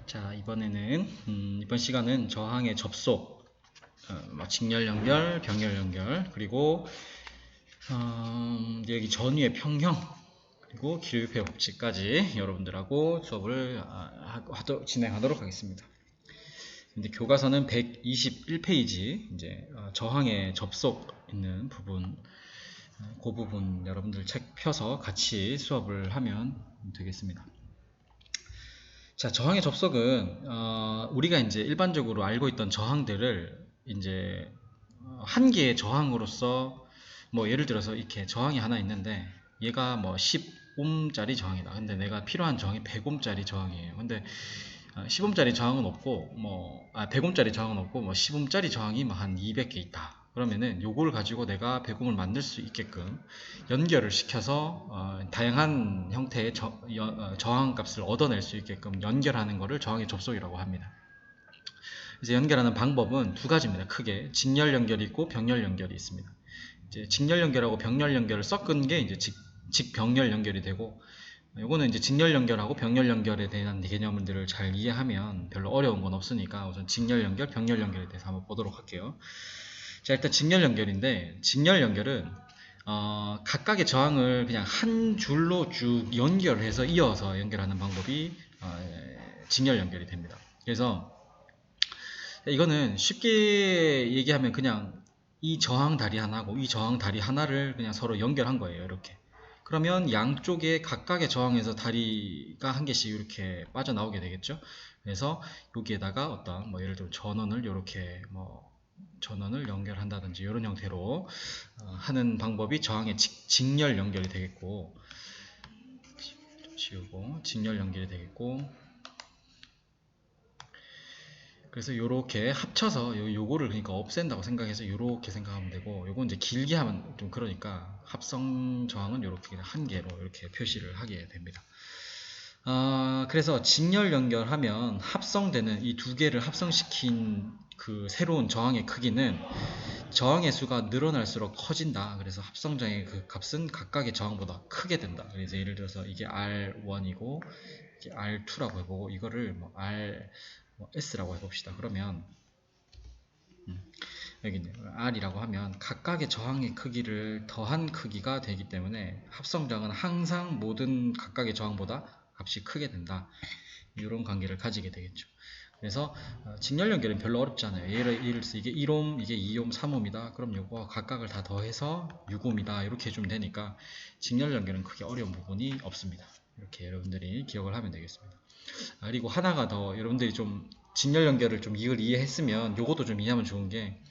자, 이번에는 이번 시간은 저항의 접속, 직렬 연결, 병렬 연결, 그리고 여기 전위의 평형, 그리고 기울기의 법칙까지 여러분들하고 수업을 진행하도록 하겠습니다. 근데 교과서는 121페이지 이제 저항의 접속 있는 부분, 그 부분 여러분들 책 펴서 같이 수업을 하면 되겠습니다. 자, 저항의 접속은 우리가 이제 일반적으로 알고 있던 저항들을 이제 한 개의 저항으로서 뭐 예를 들어서 이렇게 저항이 하나 있는데 얘가 뭐 10옴짜리 저항이다. 근데 내가 필요한 저항이 100옴짜리 저항이에요. 근데 10옴짜리 저항은 없고 100옴짜리 저항은 없고 뭐 10옴짜리 저항이 뭐 한 200개 있다. 그러면은 요걸 가지고 내가 배공을 만들 수 있게끔 연결을 시켜서 다양한 형태의 저항 값을 얻어낼 수 있게끔 연결하는 것을 저항의 접속이라고 합니다. 이제 연결하는 방법은 두 가지입니다. 크게 직렬 연결이 있고 병렬 연결이 있습니다. 이제 직렬 연결하고 병렬 연결을 섞은 게 이제 직병렬 연결이 되고, 요거는 이제 직렬 연결하고 병렬 연결에 대한 개념들을 잘 이해하면 별로 어려운 건 없으니까 우선 직렬 연결, 병렬 연결에 대해서 한번 보도록 할게요. 자, 일단 직렬 연결인데, 직렬 연결은 각각의 저항을 그냥 한 줄로 쭉 연결해서 이어서 연결하는 방법이 직렬 연결이 됩니다. 그래서 이거는 쉽게 얘기하면 그냥 이 저항 다리 하나고 이 저항 다리 하나를 그냥 서로 연결한 거예요. 이렇게. 그러면 양쪽에 각각의 저항에서 다리가 한 개씩 이렇게 빠져나오게 되겠죠. 그래서 여기에다가 어떤 뭐 예를 들어 전원을 이렇게 뭐 전원을 연결한다든지 이런 형태로 하는 방법이 저항의 직렬 연결이 되겠고, 지우고 직렬 연결이 되겠고, 그래서 요렇게 합쳐서 요거를 그러니까 없앤다고 생각해서 요렇게 생각하면 되고, 요거 이제 길게 하면 좀 그러니까 합성 저항은 요렇게 그냥 한 개로 이렇게 표시를 하게 됩니다. 그래서 직렬 연결하면 합성되는 이 두 개를 합성시킨 그 새로운 저항의 크기는 저항의 수가 늘어날수록 커진다. 그래서 합성저항의 그 값은 각각의 저항보다 크게 된다. 그래서 예를 들어서 이게 R1이고 이게 R2라고 해보고 이거를 뭐 S라고 해봅시다. 그러면 여기 R이라고 하면 각각의 저항의 크기를 더한 크기가 되기 때문에 합성저항은 항상 모든 각각의 저항보다 값이 크게 된다. 이런 관계를 가지게 되겠죠. 그래서 직렬 연결은 별로 어렵지 않아요. 예를 들어서 이게 1옴, 이게 2옴, 3옴이다. 그럼 이거 각각을 다 더해서 6옴이다. 이렇게 해주면 되니까 직렬 연결은 크게 어려운 부분이 없습니다. 이렇게 여러분들이 기억을 하면 되겠습니다. 그리고 하나가 더 여러분들이 좀 직렬 연결을 좀 이걸 이해했으면 요것도 좀 이해하면 좋은 게,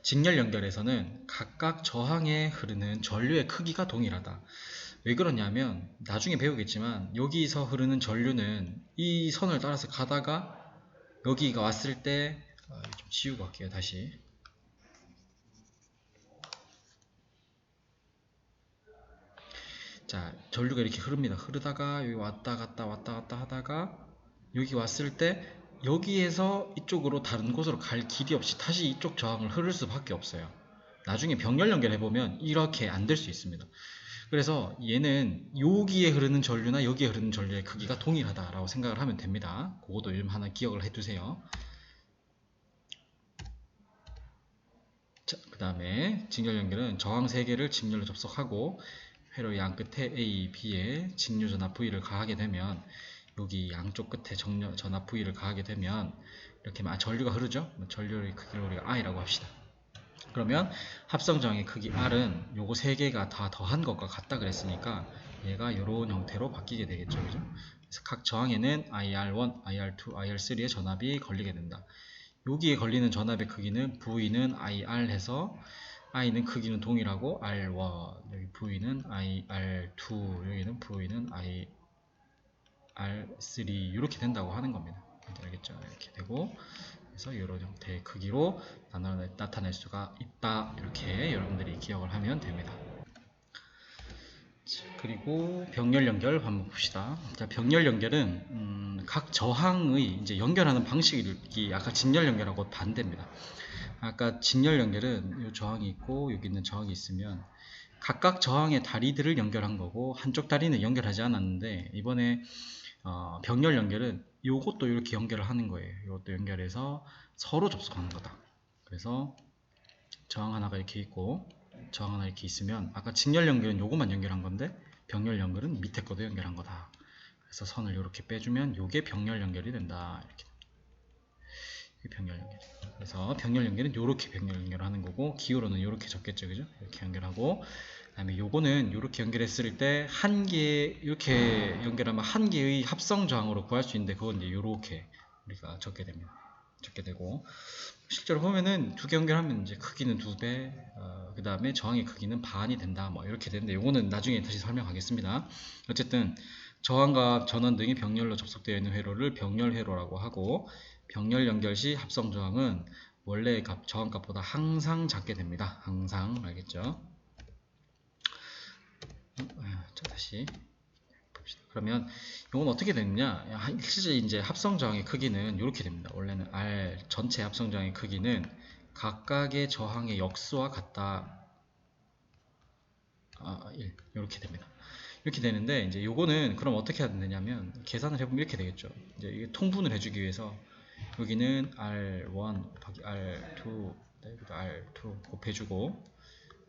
직렬 연결에서는 각각 저항에 흐르는 전류의 크기가 동일하다. 왜 그러냐면 나중에 배우겠지만 여기서 흐르는 전류는 이 선을 따라서 가다가 여기가 왔을 때 좀 지우고 갈게요. 다시. 자, 전류가 이렇게 흐릅니다. 흐르다가 여기 왔다 갔다 왔다 갔다 하다가 여기 왔을 때 여기에서 이쪽으로 다른 곳으로 갈 길이 없이 다시 이쪽 저항을 흐를 수밖에 없어요. 나중에 병렬 연결해보면 이렇게 안 될 수 있습니다. 그래서 얘는 여기에 흐르는 전류나 여기에 흐르는 전류의 크기가 동일하다라고 생각을 하면 됩니다. 그것도 좀 하나 기억을 해두세요. 자, 그 다음에 직렬 연결은 저항 3개를 직렬로 접속하고 회로의 양 끝에 A, B에 직류 전압 V를 가하게 되면, 여기 양쪽 끝에 전압 V를 가하게 되면 이렇게 전류가 흐르죠? 전류의 크기를 우리가 I라고 합시다. 그러면 합성 저항의 크기 R은 요거 3개가 다 더한 것과 같다 그랬으니까 얘가 이런 형태로 바뀌게 되겠죠. 그죠? 그래서 각 저항에는 IR1, IR2, IR3의 전압이 걸리게 된다. 여기에 걸리는 전압의 크기는 V는 IR 해서 I는 크기는 동일하고 R1, 여기 V는 IR2, 여기는 V는 IR3 이렇게 된다고 하는 겁니다. 알겠죠? 이렇게 되고, 그래서 이런 형태의 크기로 나타낼 수가 있다. 이렇게 여러분들이 기억을 하면 됩니다. 자, 그리고 병렬 연결 한번 봅시다. 자, 병렬 연결은 각 저항의 이제 연결하는 방식이 아까 직렬 연결하고 반대입니다. 아까 직렬 연결은 이 저항이 있고 여기 있는 저항이 있으면 각각 저항의 다리들을 연결한 거고 한쪽 다리는 연결하지 않았는데, 이번에 병렬 연결은 요것도 이렇게 연결을 하는 거예요. 이것도 연결해서 서로 접속하는 거다. 그래서 저항 하나가 이렇게 있고 저항 하나 이렇게 있으면 아까 직렬 연결은 요것만 연결한 건데 병렬 연결은 밑에 거도 연결한 거다. 그래서 선을 이렇게 빼주면 요게 병렬 연결이 된다. 이렇게 병렬 연결. 그래서 병렬 연결은 요렇게 병렬 연결하는 거고 기호로는 요렇게 적겠죠, 그죠? 이렇게 연결하고 그다음에 요거는 요렇게 연결했을 때 한 개 이렇게 연결하면 한 개의 합성 저항으로 구할 수 있는데 그건 이제 요렇게 우리가 적게 됩니다. 적게 되고 실제로 보면은 두 개 연결하면 이제 크기는 2배, 그 다음에 저항의 크기는 반이 된다. 뭐 이렇게 되는데 요거는 나중에 다시 설명하겠습니다. 어쨌든 저항과 전원 등이 병렬로 접속되어 있는 회로를 병렬 회로라고 하고 병렬 연결 시 합성 저항은 원래의 저항값보다 항상 작게 됩니다. 항상 알겠죠? 자 다시 봅시다. 그러면 이건 어떻게 되느냐? 실제 이제 합성 저항의 크기는 이렇게 됩니다. 원래는 R 전체 합성 저항의 크기는 각각의 저항의 역수와 같다. 1 이렇게 됩니다. 이렇게 되는데 이제 요거는 그럼 어떻게 해야 되냐면 계산을 해보면 이렇게 되겠죠. 이제 이게 통분을 해주기 위해서 여기는 R1 곱하기 R2 여기도 R2 곱해주고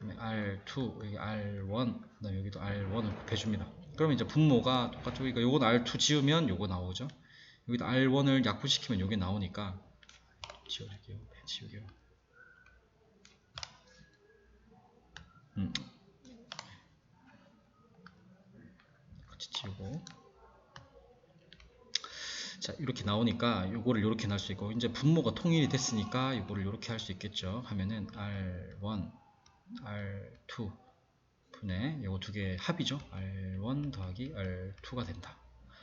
R2 여기 R1 그다음 여기도 R1을 곱해줍니다. 그러면 이제 분모가 똑같죠. 그러니까 요건 R2 지우면 요거 나오죠. 여기다 R1을 약분시키면 요게 나오니까 지워줄게요. 지우개요. 같이 지우고 자 이렇게 나오니까 요거를 요렇게 날 수 있고 이제 분모가 통일이 됐으니까 요거를 요렇게 할 수 있겠죠. 하면은 R1 R2 분의 요거 두 개 합이죠. R1 더하기 R2가 된다.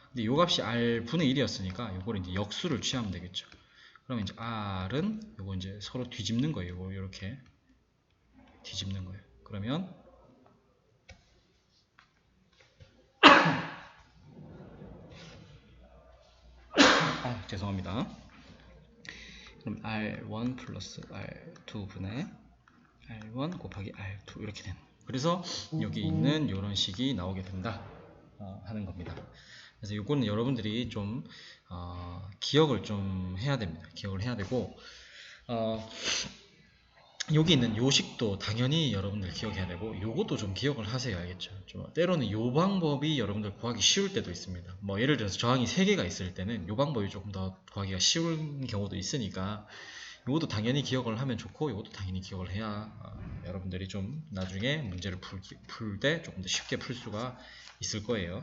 근데 요 값이 R분의 1이었으니까 요거를 이제 역수를 취하면 되겠죠. 그러면 이제 R은 요거 이제 서로 뒤집는 거예요. 요거 이렇게 뒤집는 거예요. 그러면 죄송합니다. 그럼 R1 플러스 R2 분의 R1 곱하기 R2 이렇게 되는 거예요. 그래서 여기 있는 이런 식이 나오게 된다 하는 겁니다. 그래서 이거는 여러분들이 좀 기억을 좀 해야 됩니다. 기억을 해야 되고 여기 있는 요식도 당연히 여러분들 기억해야 되고 요것도 좀 기억을 하세요. 알겠죠? 좀 때로는 요 방법이 여러분들 구하기 쉬울 때도 있습니다. 뭐 예를 들어서 저항이 3개가 있을 때는 요 방법이 조금 더 구하기가 쉬운 경우도 있으니까 요것도 당연히 기억을 하면 좋고 요것도 당연히 기억을 해야 여러분들이 좀 나중에 문제를 풀 때 조금 더 쉽게 풀 수가 있을 거예요.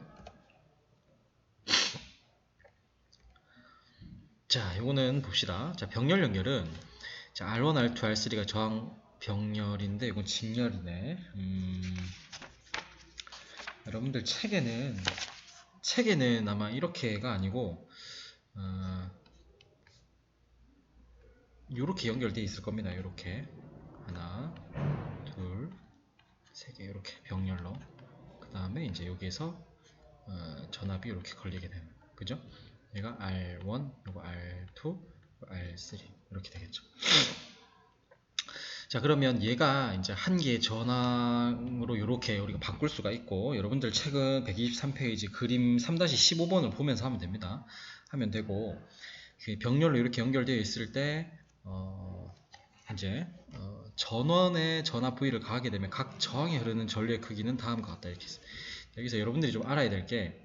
자, 요거는 봅시다. 자, 병렬 연결은 자, R1, R2, R3가 저항 병렬인데 이건 직렬이네. 여러분들 책에는 아마 이렇게가 아니고 요렇게 연결되어 있을 겁니다. 요렇게 하나, 둘, 세 개 이렇게 병렬로 그 다음에 이제 여기에서 전압이 이렇게 걸리게 되는 그죠? 얘가 R1, 요거 R2, R3 이렇게 되겠죠. 자 그러면 얘가 이제 한 개의 전항으로 이렇게 우리가 바꿀 수가 있고 여러분들 책은 123페이지 그림 3-15번을 보면서 하면 됩니다. 하면 되고 병렬로 이렇게 연결되어 있을 때 이제 전원의 전압 V를 가하게 되면 각 저항에 흐르는 전류의 크기는 다음과 같다 이렇게 있어요. 여기서 여러분들이 좀 알아야 될 게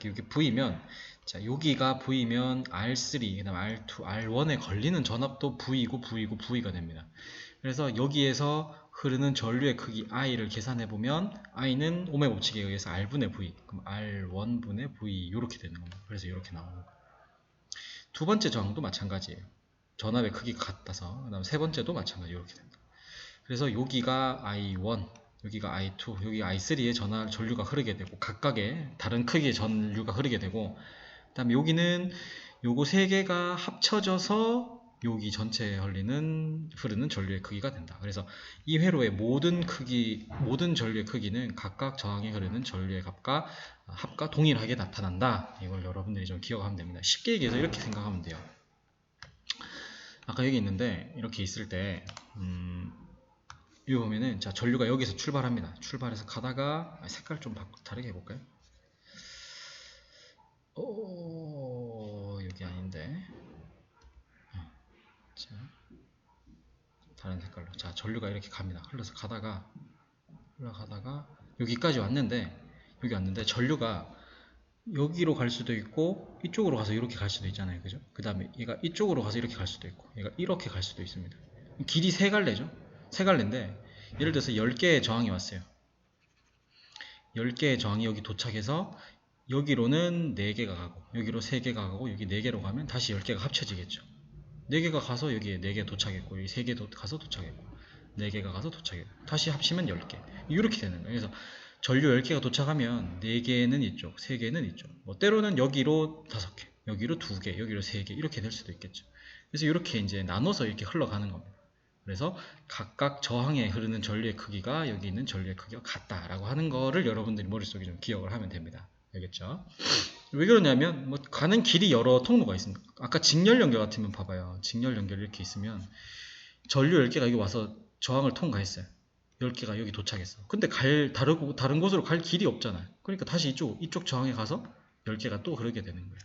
여기 V면 자 여기가 V면 R3 그 다음 R2, R1에 걸리는 전압도 V이고 V이고 V가 됩니다. 그래서 여기에서 흐르는 전류의 크기 I를 계산해보면 I는 오메 법칙에 의해서 R분의 V 그럼 R1분의 V 이렇게 되는 겁니다. 그래서 이렇게 나오는 거예요. 두 번째 저항도 마찬가지예요. 전압의 크기가 같아서 그 다음 세 번째도 마찬가지 이렇게 된다. 그래서 여기가 I1 여기가 I2 여기 I3의 전류가 흐르게 되고 각각의 다른 크기의 전류가 흐르게 되고 그 다음에 여기는 요거 세 개가 합쳐져서 여기 전체에 흐르는 전류의 크기가 된다. 그래서 이 회로의 모든 전류의 크기는 각각 저항에 흐르는 전류의 합과 동일하게 나타난다. 이걸 여러분들이 좀 기억하면 됩니다. 쉽게 얘기해서 이렇게 생각하면 돼요. 아까 여기 있는데 이렇게 있을 때 여기 보면은 자 전류가 여기서 출발합니다. 출발해서 가다가 색깔 좀 다르게 해볼까요? 여기 아닌데. 자, 다른 색깔로. 자, 전류가 이렇게 갑니다. 흘러가다가 여기까지 왔는데, 전류가 여기로 갈 수도 있고 이쪽으로 가서 이렇게 갈 수도 있잖아요, 그죠? 그 다음에 얘가 이쪽으로 가서 이렇게 갈 수도 있고 얘가 이렇게 갈 수도 있습니다. 길이 세 갈래죠? 세 갈래인데, 예를 들어서 10개의 저항이 왔어요. 10개의 저항이 여기 도착해서 여기로는 4개가 가고 여기로 3개가 가고 여기 4개로 가면 다시 10개가 합쳐지겠죠. 4개가 가서 여기에 4개 도착했고 여기 3개 가서 도착했고 4개가 가서 도착했고 다시 합치면 10개, 이렇게 되는 거예요. 그래서 전류 10개가 도착하면 4개는 이쪽, 3개는 이쪽, 뭐 때로는 여기로 5개, 여기로 2개, 여기로 3개 이렇게 될 수도 있겠죠. 그래서 이렇게 이제 나눠서 이렇게 흘러가는 겁니다. 그래서 각각 저항에 흐르는 전류의 크기가 여기 있는 전류의 크기와 같다라고 하는 거를 여러분들이 머릿속에 좀 기억을 하면 됩니다. 알겠죠? 왜 그러냐면 뭐 가는 길이 여러 통로가 있습니다. 아까 직렬 연결 같으면 봐봐요. 직렬 연결 이렇게 있으면 전류 10개가 여기 와서 저항을 통과했어요. 10개가 여기 도착했어. 근데 다른 곳으로 갈 길이 없잖아요. 그러니까 다시 이쪽 저항에 가서 10개가 또 흐르게 되는 거예요.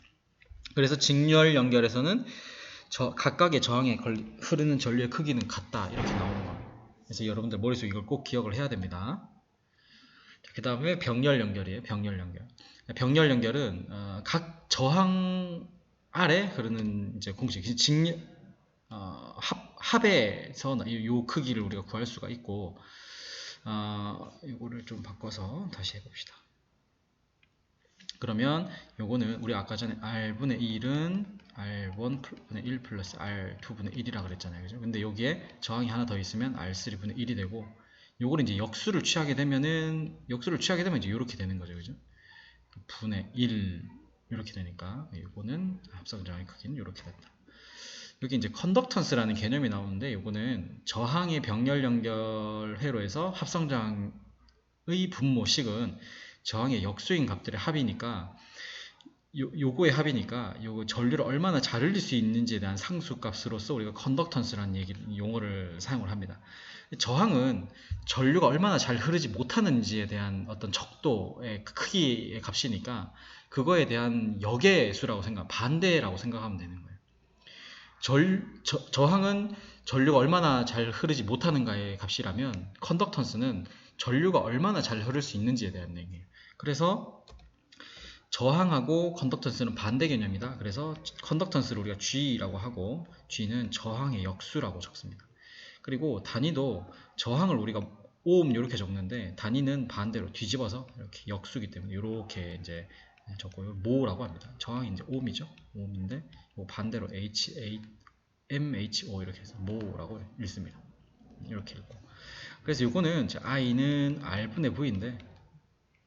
그래서 직렬 연결에서는 각각의 저항에 흐르는 전류의 크기는 같다, 이렇게 나오는 겁니다. 그래서 여러분들 머릿속에 이걸 꼭 기억을 해야 됩니다. 그 다음에 병렬 연결이에요. 병렬 연결. 병렬 연결은 각 저항 아래 흐르는 이제 공식, 합에서 이 크기를 우리가 구할 수가 있고, 이거를 좀 바꿔서 다시 해봅시다. 그러면 요거는 우리 아까 전에 R분의 1은 R1분의 1 플러스 R2분의 1이라 그랬잖아요, 그죠? 근데 여기에 저항이 하나 더 있으면 R3분의 1이 되고, 요거는 이제 역수를 취하게 되면 이제 이렇게 되는 거죠, 그죠? 분의 1 이렇게 되니까 요거는 합성 저항의 크기는 이렇게 된다. 여기 이제 컨덕턴스라는 개념이 나오는데, 요거는 저항의 병렬 연결 회로에서 합성 저항의 분모식은 저항의 역수인 값들의 합이니까, 요거의 합이니까 요거 전류를 얼마나 잘 흘릴 수 있는지에 대한 상수값으로서 우리가 컨덕턴스라는 용어를 사용을 합니다. 저항은 전류가 얼마나 잘 흐르지 못하는지에 대한 어떤 적도의 크기의 값이니까 그거에 대한 역의 수라고 반대라고 생각하면 되는 거예요. 저항은 전류가 얼마나 잘 흐르지 못하는가의 값이라면, 컨덕턴스는 전류가 얼마나 잘 흐를 수 있는지에 대한 얘기예요. 그래서 저항하고 컨덕턴스는 반대 개념이다. 그래서 컨덕턴스를 우리가 G라고 하고, G는 저항의 역수라고 적습니다. 그리고 단위도 저항을 우리가 오hm 이렇게 적는데, 단위는 반대로 뒤집어서 이렇게 역수기 때문에 이렇게 이제 적고요. 모라고 합니다. 저항이 이제 ohm이죠. ohm인데 반대로 MHO 이렇게 해서 모라고 읽습니다. 이렇게 읽고. 그래서 이거는 I는 R분의 V인데,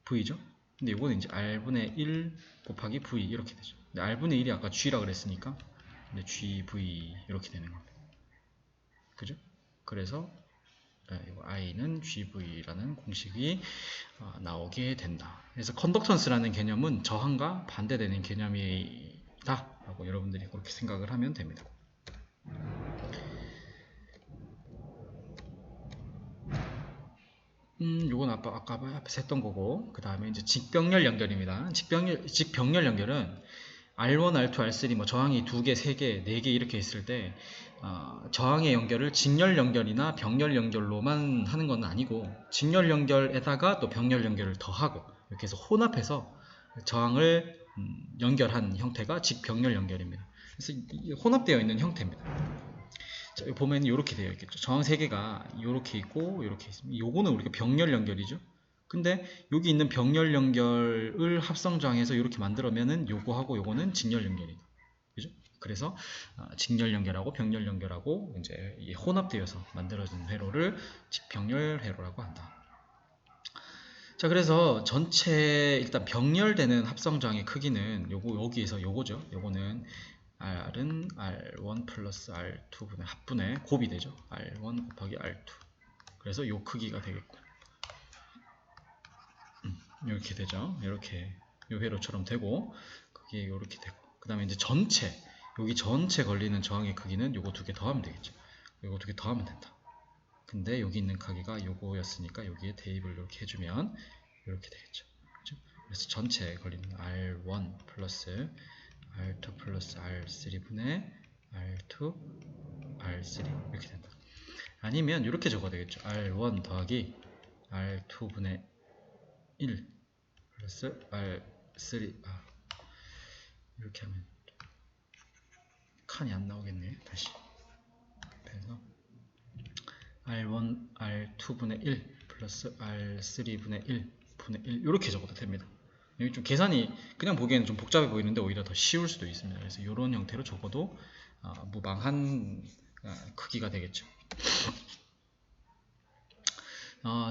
V죠. 근데 이거는 이제 R분의 1 곱하기 V 이렇게 되죠. 근데 R분의 1이 아까 G라 그랬으니까 이제 GV 이렇게 되는 겁니다. 그죠? 그래서 이거 I는 GV라는 공식이 나오게 된다. 그래서 컨덕턴스라는 개념은 저항과 반대되는 개념이다 라고 여러분들이 그렇게 생각을 하면 됩니다. 요건 아까 앞에서 했던 거고, 그 다음에 이제 직병렬 연결입니다. 직병렬 연결은 R1, R2, R3 뭐 저항이 2개, 3개, 4개 이렇게 있을 때 저항의 연결을 직렬 연결이나 병렬 연결로만 하는 건 아니고, 직렬 연결에다가 또 병렬 연결을 더하고 이렇게 해서 혼합해서 저항을 연결한 형태가 직병렬 연결입니다. 그래서 혼합되어 있는 형태입니다. 자, 보면 이렇게 되어 있겠죠. 저항 3개가 이렇게 있고 이렇게 있습니다. 요거는 우리가 병렬 연결이죠. 근데 여기 있는 병렬 연결을 합성 저항해서 이렇게 만들면은 요거하고 요거는 직렬 연결이다. 그죠? 그래서 직렬 연결하고 병렬 연결하고 이제 혼합되어서 만들어진 회로를 직병렬 회로라고 한다. 자, 그래서 전체 일단 병렬되는 합성 저항의 크기는 여기에서 요거죠. 요거는 R은 R1 플러스 R2분의 합분의 곱이 되죠. R1 곱하기 R2. 그래서 요 크기가 되겠고, 이렇게 되죠. 이렇게 요 회로처럼 되고, 그게 이렇게 되고, 그 다음에 이제 여기 전체 걸리는 저항의 크기는 요거 2개 더하면 되겠죠. 요거 2개 더하면 된다. 근데 여기 있는 크기가 요거였으니까 여기에 대입을 이렇게 해주면 이렇게 되겠죠. 그렇죠? 그래서 전체에 걸리는 R1 플러스 R2 플러스 R3분의 R2 R3 이렇게 된다. 아니면 이렇게 적어도 되겠죠. R1 더하기 R2분의 1 플러스 R3 이렇게 하면 칸이 안 나오겠네. 다시 그래서 R1 R2분의 1 플러스 R3분의 1 분의 1 이렇게 적어도 됩니다. 여기 좀 계산이 그냥 보기에는 좀 복잡해 보이는데 오히려 더 쉬울 수도 있습니다. 그래서 이런 형태로 적어도 무방한 크기가 되겠죠.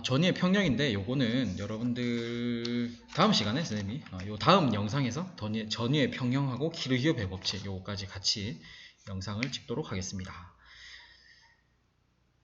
전위의 평형인데 요거는 여러분들 다음 시간에 선생님이 요 다음 영상에서 전위의 평형하고 키르히오 배법칙 요거까지 같이 영상을 찍도록 하겠습니다.